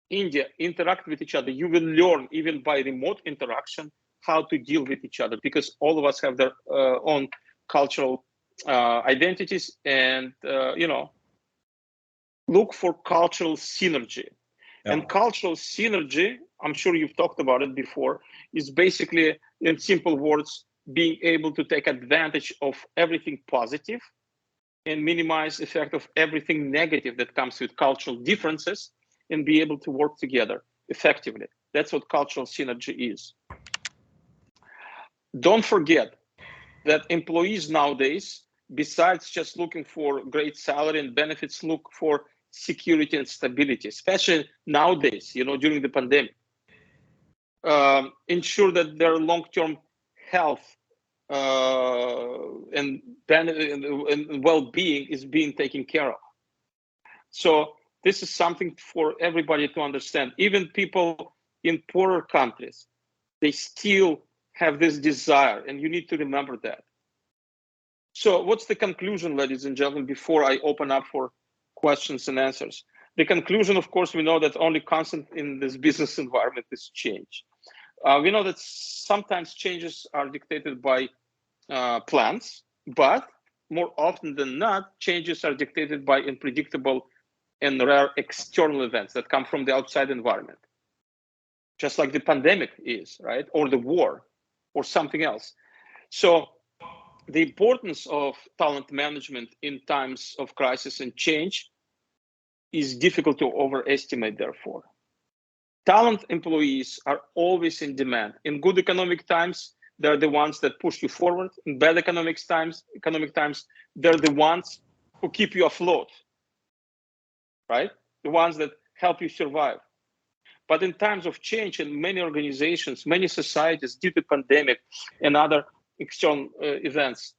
India, interact with each other. You will learn, even by remote interaction, how to deal with each other, because all of us have their own cultural identities, and look for cultural synergy. Yeah. And cultural synergy, I'm sure you've talked about it before, is basically, in simple words, being able to take advantage of everything positive and minimize the effect of everything negative that comes with cultural differences, and be able to work together effectively. That's what cultural synergy is. Don't forget that employees nowadays, besides just looking for great salary and benefits, look for security and stability, especially nowadays, during the pandemic. Ensure that their long-term health and well-being is being taken care of. So this is something for everybody to understand. Even people in poorer countries, they still have this desire, and you need to remember that. So what's the conclusion, ladies and gentlemen, before I open up for questions and answers? The conclusion, of course, we know that only constant in this business environment is change. We know that sometimes changes are dictated by plans, but more often than not, changes are dictated by unpredictable and rare external events that come from the outside environment, just like the pandemic is, right? Or the war, or something else. So the importance of talent management in times of crisis and change is difficult to overestimate, therefore. Talent employees are always in demand. In good economic times, they're the ones that push you forward. In bad economic times, they're the ones who keep you afloat, right? The ones that help you survive. But in times of change, in many organizations, many societies, due to pandemic and other external events,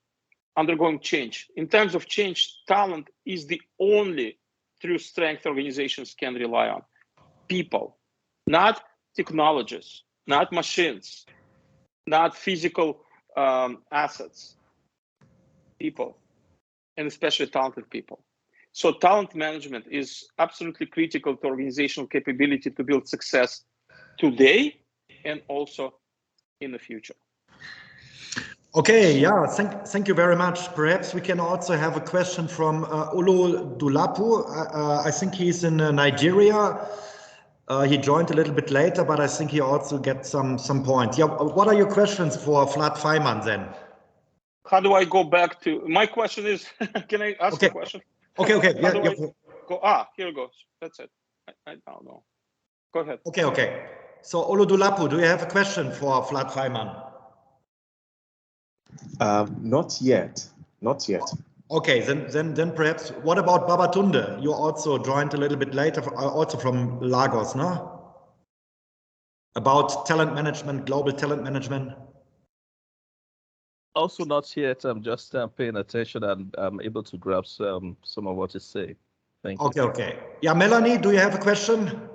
undergoing change. In times of change, talent is the only true strength organizations can rely on. People, not technologies, not machines, not physical assets. People, and especially talented people. So talent management is absolutely critical to organizational capability to build success today and also in the future. Okay, yeah, thank you very much. Perhaps we can also have a question from Oludulapu. I think he's in Nigeria. He joined a little bit later, but I think he also gets some points. Yeah, what are your questions for Vlad Vaiman then? How do I go back to my question? Is can I ask a question? Okay. How do I go? Here it goes. That's it. I don't know. Go ahead. Okay. So Oludulapu, do you have a question for Vlad Vaiman? Not yet. Okay, then perhaps, what about Babatunde? You also joined a little bit later, also from Lagos, no? About talent management, global talent management. Also not yet. I'm just paying attention, and I'm able to grasp some of what you say. Thank you. Okay. Yeah, Melanie, do you have a question?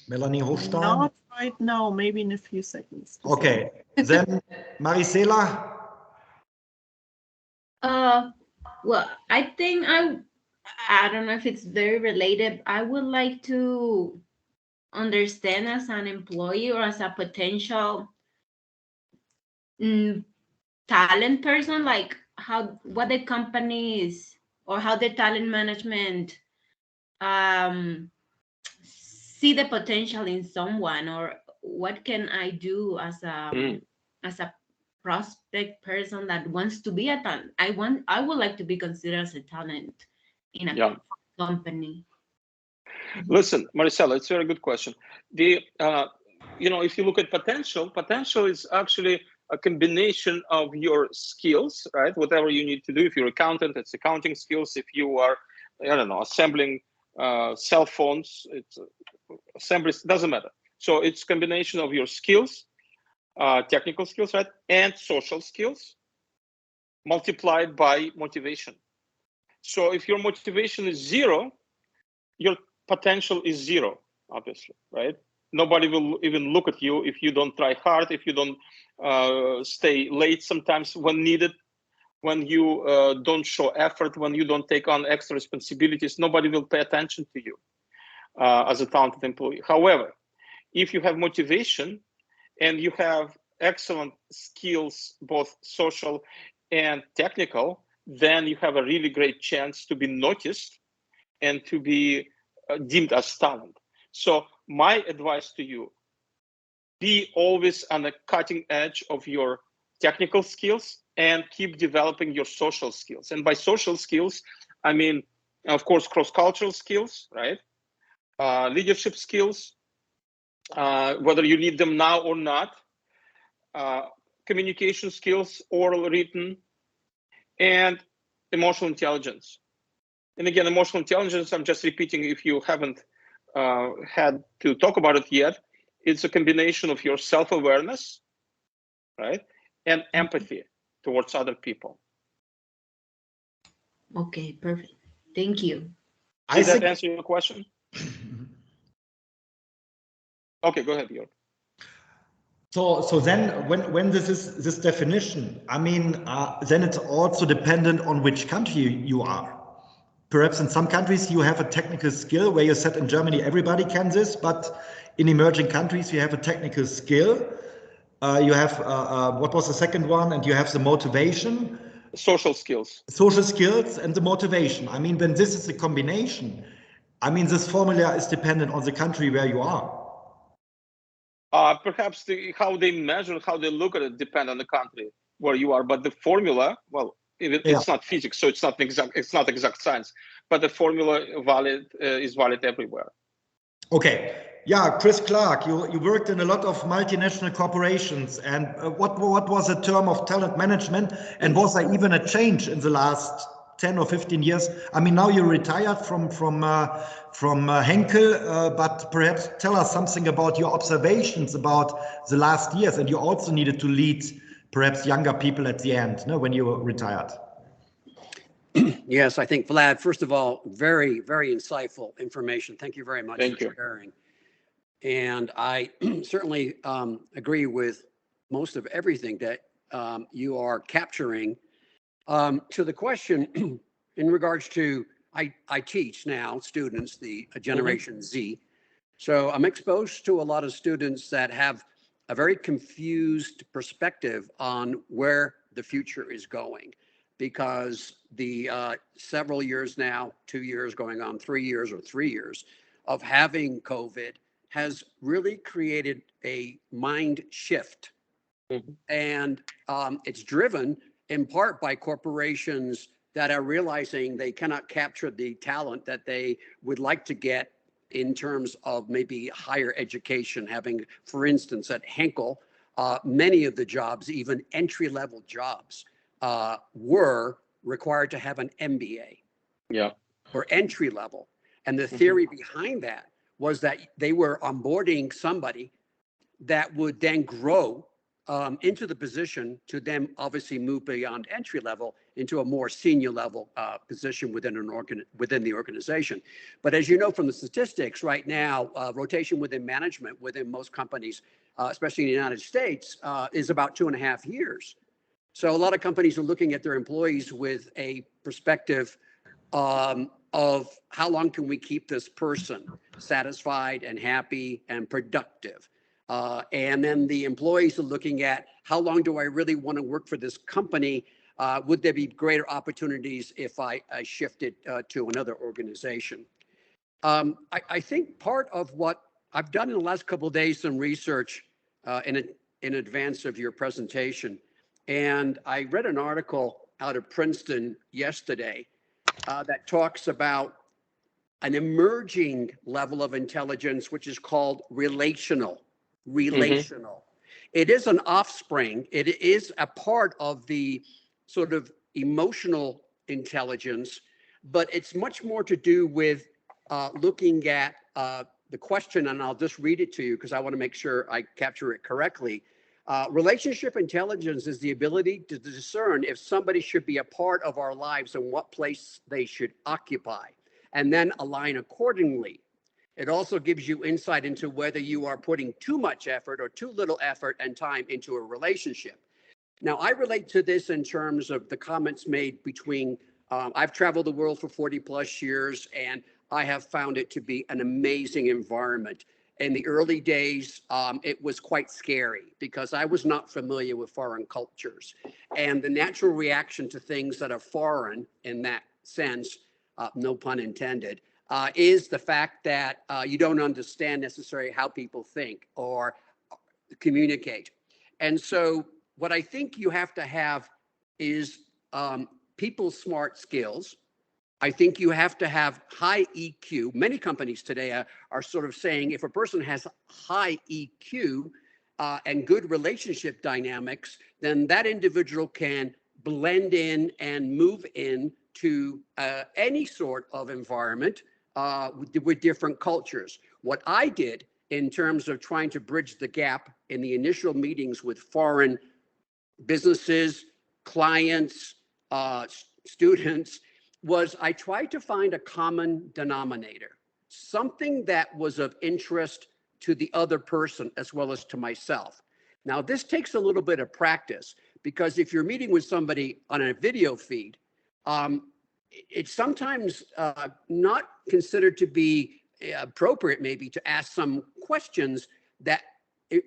Melanie Hofstein? Not right now, maybe in a few seconds. Okay, then Marisela? Well, I think I don't know if it's very related. I would like to understand as an employee or as a potential talent person, like what the companies or how the talent management see the potential in someone, or what can I do as a prospect person that wants to be a talent. I would like to be considered as a talent in a company. Listen, Maricela, it's a very good question. If you look at potential is actually a combination of your skills, right? Whatever you need to do. If you're an accountant, it's accounting skills. If you are, assembling cell phones, it's assembly, doesn't matter. So it's combination of your skills, technical skills, right? And social skills multiplied by motivation. So if your motivation is zero, your potential is zero, obviously, right? Nobody will even look at you if you don't try hard, if you don't stay late sometimes when needed, when you don't show effort, when you don't take on extra responsibilities. Nobody will pay attention to you as a talented employee. However, if you have motivation and you have excellent skills, both social and technical, then you have a really great chance to be noticed and to be deemed as talent. So my advice to you, be always on the cutting edge of your technical skills and keep developing your social skills. And by social skills, I mean, of course, cross-cultural skills, right? Leadership skills, whether you need them now or not, communication skills, oral, written, and emotional intelligence. And again, emotional intelligence, I'm just repeating if you haven't had to talk about it yet, it's a combination of your self-awareness, right, and empathy towards other people. Okay, perfect. Thank you. Did that answer your question? Okay, go ahead, Jörg. So then when this definition, I mean, then it's also dependent on which country you are. Perhaps in some countries you have a technical skill where you said in Germany everybody can this, but in emerging countries you have a technical skill. You have, what was the second one? And you have the motivation. Social skills. Social skills and the motivation. I mean, when this is a combination, I mean, this formula is dependent on the country where you are. Perhaps how they measure, how they look at it depend on the country where you are. But the formula, well, it's not physics, so it's not exact science. But the formula is valid everywhere. Okay. Yeah, Chris Clark, you worked in a lot of multinational corporations, and what was the term of talent management, and was there even a change in the last 10 or 15 years? I mean, now you're retired from Henkel, but perhaps tell us something about your observations about the last years, and you also needed to lead perhaps younger people at the end, no, when you were retired. Yes, I think, Vlad, first of all, very, very insightful information. Thank you very much for sharing. And I certainly agree with most of everything that you are capturing. To the question in regards to, I teach now students, the Generation Z. So I'm exposed to a lot of students that have a very confused perspective on where the future is going, because the several years now, 2 years going on 3 years, or 3 years of having COVID has really created a mind shift. And it's driven in part by corporations that are realizing they cannot capture the talent that they would like to get in terms of maybe higher education. Having, for instance, at Henkel, many of the jobs, even entry-level jobs, were required to have an MBA. Yeah. Or entry level. And the theory behind that was that they were onboarding somebody that would then grow into the position to then obviously move beyond entry level into a more senior level position within the organization. But as you know from the statistics right now, rotation within management within most companies, especially in the United States, is about 2.5 years. So a lot of companies are looking at their employees with a perspective of how long can we keep this person satisfied and happy and productive. And then the employees are looking at how long do I really want to work for this company? Would there be greater opportunities if I shifted to another organization? I think part of what I've done in the last couple of days, some research in advance of your presentation, and I read an article out of Princeton yesterday that talks about an emerging level of intelligence, which is called relational. It is an offspring. It is a part of the sort of emotional intelligence, but it's much more to do with looking at the question, and I'll just read it to you because I want to make sure I capture it correctly. Relationship intelligence is the ability to discern if somebody should be a part of our lives and what place they should occupy, and then align accordingly. It also gives you insight into whether you are putting too much effort or too little effort and time into a relationship. Now, I relate to this in terms of the comments made between, I've traveled the world for 40 plus years, and I have found it to be an amazing environment. in the early days, it was quite scary because I was not familiar with foreign cultures. And the natural reaction to things that are foreign in that sense, no pun intended, is the fact that you don't understand necessarily how people think or communicate. And so what I think you have to have is people smart skills. I think you have to have high EQ. Many companies today are sort of saying if a person has high EQ and good relationship dynamics, then that individual can blend in and move in to any sort of environment with different cultures. What I did in terms of trying to bridge the gap in the initial meetings with foreign businesses, clients, students, was I tried to find a common denominator, something that was of interest to the other person as well as to myself. Now, this takes a little bit of practice because if you're meeting with somebody on a video feed, it's sometimes not considered to be appropriate maybe to ask some questions that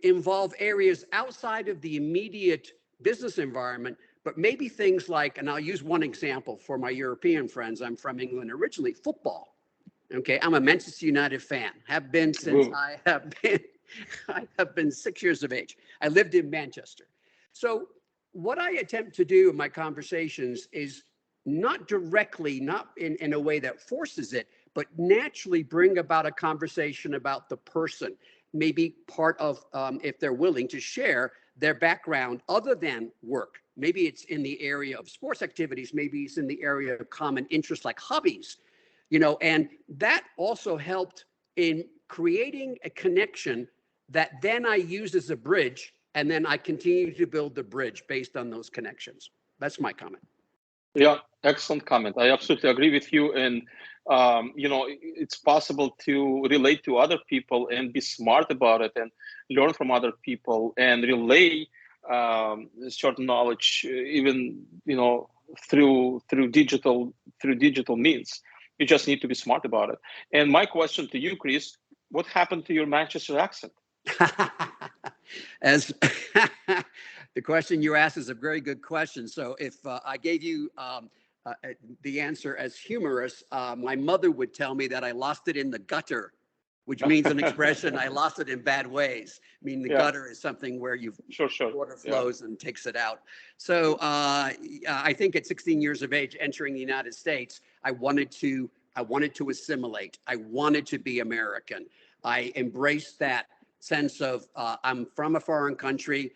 involve areas outside of the immediate business environment, but maybe things like, and I'll use one example for my European friends. I'm from England originally, football. Okay, I'm a Manchester United fan. Have been since I have been 6 years of age. I lived in Manchester. So what I attempt to do in my conversations is not directly, not in a way that forces it, but naturally bring about a conversation about the person, maybe part of, if they're willing to share their background other than work. Maybe it's in the area of sports activities, maybe it's in the area of common interests like hobbies, you know, and that also helped in creating a connection that then I use as a bridge, and then I continue to build the bridge based on those connections. That's my comment. Yeah, excellent comment. I absolutely agree with you. And, you know, it's possible to relate to other people and be smart about it and learn from other people and relay certain knowledge, even, you know, through digital means. You just need to be smart about it. And my question to you, Chris, what happened to your Manchester accent? As the question you asked is a very good question. So if I gave you the answer as humorous, my mother would tell me that I lost it in the gutter, which means an expression, I lost it in bad ways. I mean, the gutter is something where water flows and takes it out. So I think at 16 years of age, entering the United States, I wanted to assimilate. I wanted to be American. I embraced that sense of I'm from a foreign country.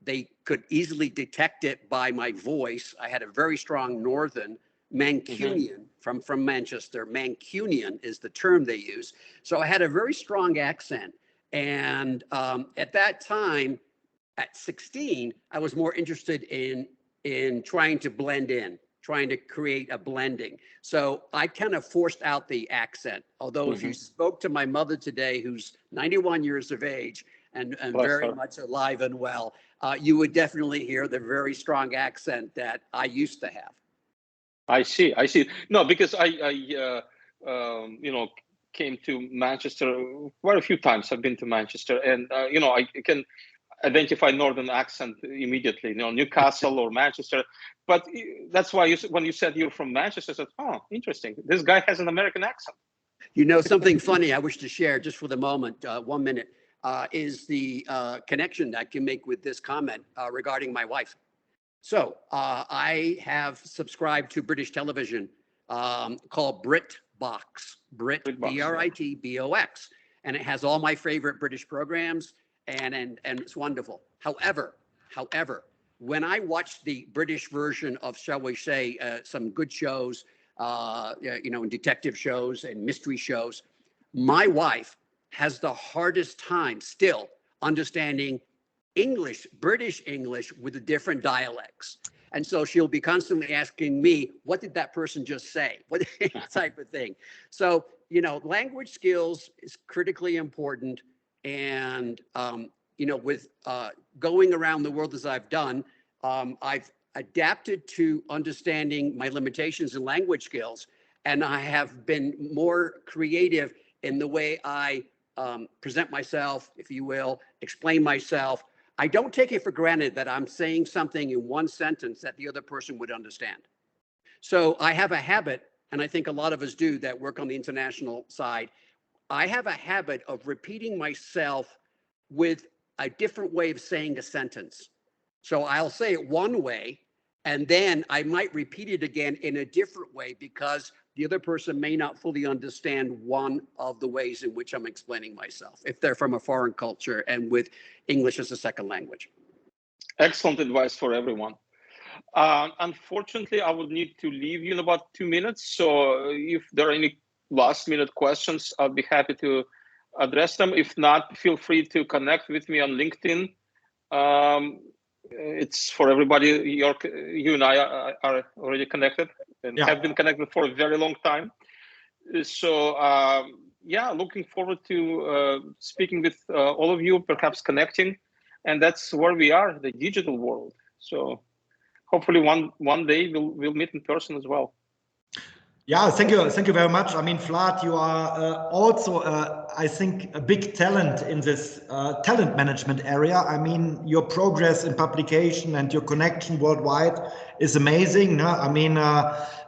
They could easily detect it by my voice. I had a very strong northern Mancunian from Manchester. Mancunian is the term they use. So I had a very strong accent. And at that time, at 16, I was more interested in trying to blend in, trying to create a blending. So I kind of forced out the accent. Although if you spoke to my mother today, who's 91 years of age and very much alive and well, you would definitely hear the very strong accent that I used to have. I see. No, because I you know, came to Manchester quite a few times. I've been to Manchester, and you know, I can identify northern accent immediately, you know, Newcastle or Manchester. But that's why when you said you're from Manchester, I said, oh, interesting. This guy has an American accent. You know, something funny I wish to share just for the moment, 1 minute, is the connection that I can make with this comment regarding my wife. So I have subscribed to British television called BritBox, BRITBOX, and it has all my favorite British programs, and it's wonderful. However, when I watch the British version of, shall we say, some good shows, you know, detective shows and mystery shows, my wife has the hardest time still understanding English, British English with the different dialects. And so she'll be constantly asking me, what did that person just say? What type of thing? So, you know, language skills is critically important. And, you know, with going around the world as I've done, I've adapted to understanding my limitations in language skills. And I have been more creative in the way I present myself, if you will, explain myself. I don't take it for granted that I'm saying something in one sentence that the other person would understand. So I have a habit, and I think a lot of us do that work on the international side. I have a habit of repeating myself with a different way of saying a sentence. So I'll say it one way, and then I might repeat it again in a different way because the other person may not fully understand one of the ways in which I'm explaining myself, if they're from a foreign culture and with English as a second language. Excellent advice for everyone. Unfortunately, I would need to leave you in about 2 minutes. So if there are any last minute questions, I'll be happy to address them. If not, feel free to connect with me on LinkedIn. It's for everybody. You and I are already connected and have been connected for a very long time. So yeah, looking forward to speaking with all of you, perhaps connecting. And that's where we are, the digital world. So hopefully one day we'll meet in person as well. Yeah, thank you very much. I mean, Vlad, you are also, I think, a big talent in this talent management area. I mean, your progress in publication and your connection worldwide is amazing. No? I mean,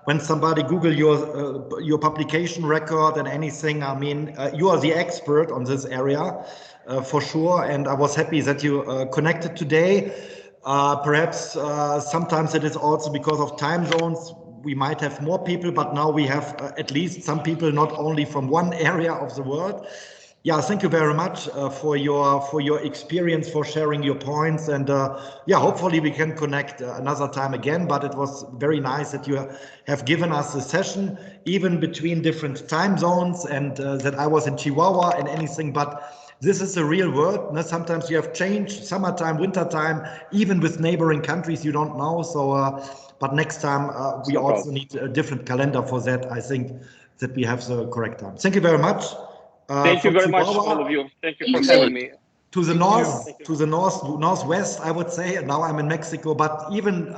when somebody Google your publication record and anything, I mean, you are the expert on this area for sure. And I was happy that you connected today. Perhaps sometimes it is also because of time zones. We might have more people, but now we have at least some people not only from one area of the world. Yeah, thank you very much for your experience, for sharing your points, and yeah, hopefully we can connect another time again. But it was very nice that you have given us a session, even between different time zones, and that I was in Chihuahua and anything. But this is the real world. No? Sometimes you have changed, summertime, wintertime, even with neighboring countries you don't know. So. But next time we also need a different calendar for that. I think that we have the correct time. Thank you very much. Thank you very much, all of you. Thank you for having me. To the northwest, I would say. Now I'm in Mexico, but even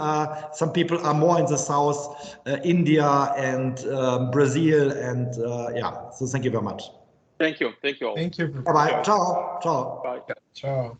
some people are more in the south, India and Brazil, and yeah. So thank you very much. Thank you. Thank you all. Thank you. Bye bye. Ciao. Ciao. Bye. Ciao.